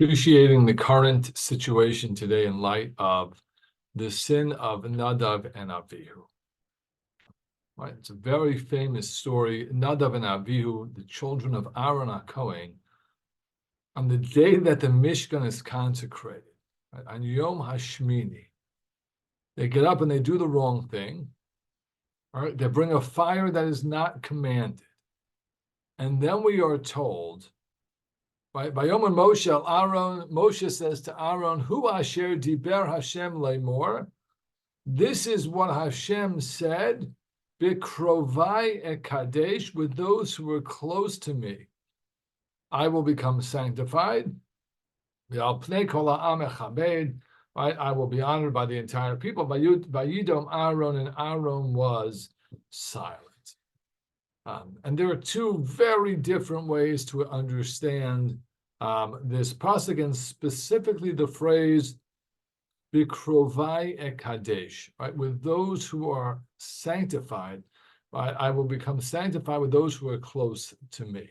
Appreciating the current situation today in light of the sin of Nadav and Avihu. Right? It's a very famous story. Nadav and Avihu, the children of Aaron HaKohen, on the day that the Mishkan is consecrated, right, on Yom HaShmini, they get up and they do the wrong thing. Right? They bring a fire that is not commanded. And then we are told, right, by Yom Moshe Aaron, Moshe says to Aaron, Hu asher diber Hashem lemor. This is what Hashem said, Bikrovai ekadesh, with those who are close to me, I will become sanctified. Right, I will be honored by the entire people. By Yidom Aaron, and Aaron was silent. And there are two very different ways to understand this pasuk, and specifically the phrase "Bikrovai ekadesh," right? With those who are sanctified, right? I will become sanctified with those who are close to me.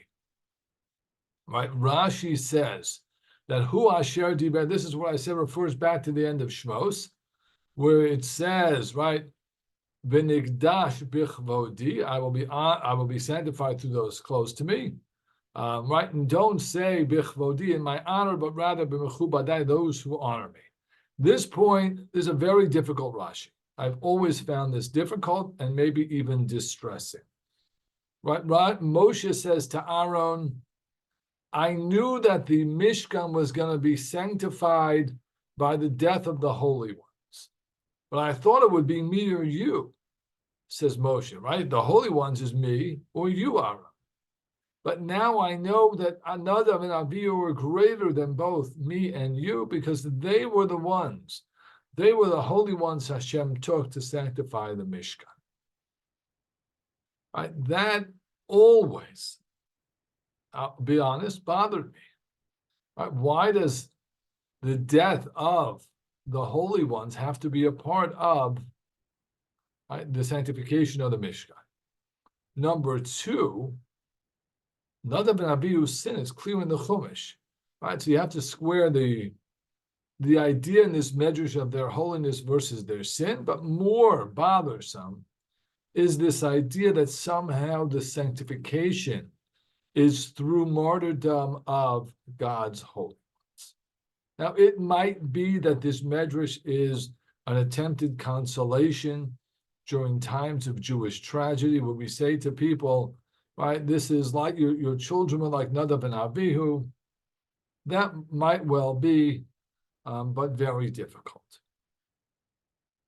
Right? Rashi says that Hu asher diber. This is what I said refers back to the end of Shmos, where it says, right? V'nigdash bichvodi, I will be sanctified through those close to me, right? And don't say bichvodi, in my honor, but rather b'mechubadai, those who honor me. This point is a very difficult Rashi. I've always found this difficult and maybe even distressing. Right? Moshe says to Aaron, I knew that the Mishkan was going to be sanctified by the death of the holy ones, but I thought it would be me or you, says Moshe, right? The holy ones is me or you, Aaron. But now I know that Nadav and Avihu are greater than both me and you, because they were the ones, they were the holy ones Hashem took to sanctify the Mishkan. Right? That always, I'll be honest, bothered me. Right? Why does the death of the holy ones have to be a part of, right, the sanctification of the Mishkan? Number two, Nadav and Avihu's sin is clear in the Chumash, right? So you have to square the idea in this medrash of their holiness versus their sin, but more bothersome is this idea that somehow the sanctification is through martyrdom of God's holy ones. Now, it might be that this medrash is an attempted consolation during times of Jewish tragedy, where we say to people, right, this is like your children were like Nadav and Avihu. That might well be, but very difficult.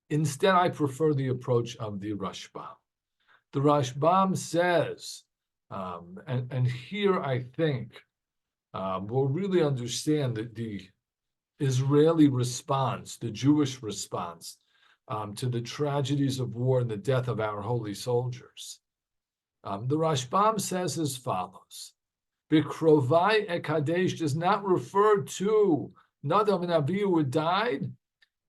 Instead, I prefer the approach of the Rashbam. The Rashbam says, and here I think we'll really understand the Israeli response, the Jewish response to the tragedies of war and the death of our holy soldiers. The Rashbam says as follows: Bikrovai ekadesh does not refer to Nadav and Avihu who died.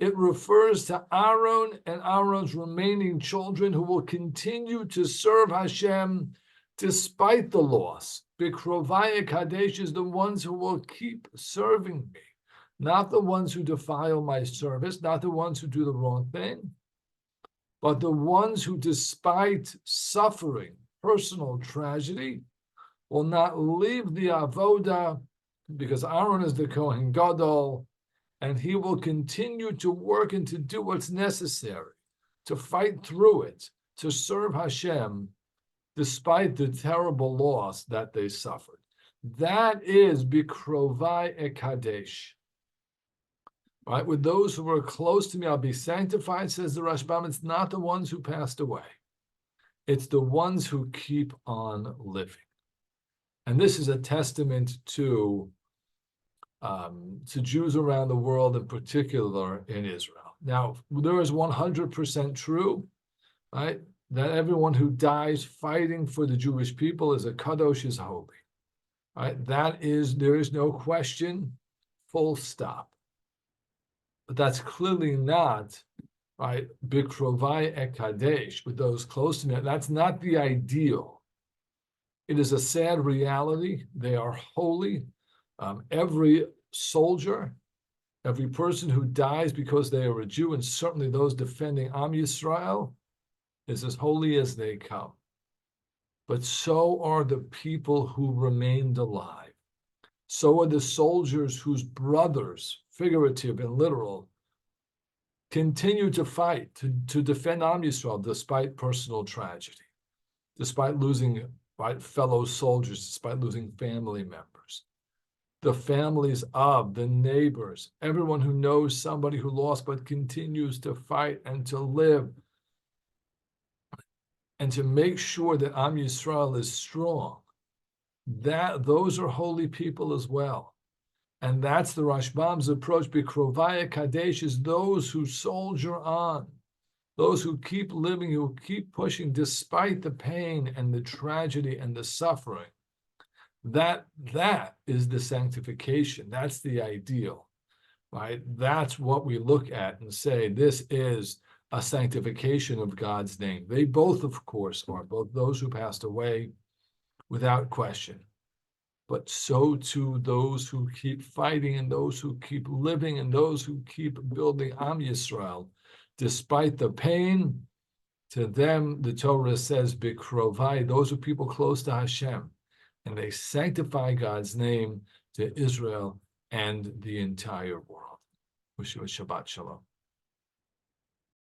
It refers to Aaron and Aaron's remaining children who will continue to serve Hashem despite the loss. Bikrovai ekadesh is the ones who will keep serving me, not the ones who defile my service, not the ones who do the wrong thing, but the ones who, despite suffering, personal tragedy, will not leave the avoda, because Aaron is the Kohen Gadol, and he will continue to work and to do what's necessary, to fight through it, to serve Hashem, despite the terrible loss that they suffered. That is Bikrovai ekadesh. Right? With those who are close to me, I'll be sanctified, says the Rashbam. It's not the ones who passed away. It's the ones who keep on living. And this is a testament to Jews around the world, in particular in Israel. Now, there is 100% true, right, that everyone who dies fighting for the Jewish people is a kadosh, is holy. Right? There is no question, full stop. But that's clearly not, right, Bikrovai ekadesh, with those close to me. That's not the ideal. It is a sad reality. They are holy. Every soldier, every person who dies because they are a Jew, and certainly those defending Am Yisrael, is as holy as they come. But so are the people who remained alive. So are the soldiers whose brothers, figurative and literal, continue to fight, to defend Am Yisrael despite personal tragedy, despite losing fellow soldiers, despite losing family members. The families of, the neighbors, everyone who knows somebody who lost but continues to fight and to live and to make sure that Am Yisrael is strong. Those are holy people as well. And that's the Rashbam's approach. Bikrovaya Kadesh is those who soldier on, those who keep living, who keep pushing despite the pain and the tragedy and the suffering. That is the sanctification. That's the ideal, right? That's what we look at and say, this is a sanctification of God's name. They both, of course, are, both those who passed away, without question. But so too those who keep fighting and those who keep living and those who keep building Am Yisrael, despite the pain. To them, the Torah says, Bikrovai, those are people close to Hashem, and they sanctify God's name to Israel and the entire world. Shabbat Shalom.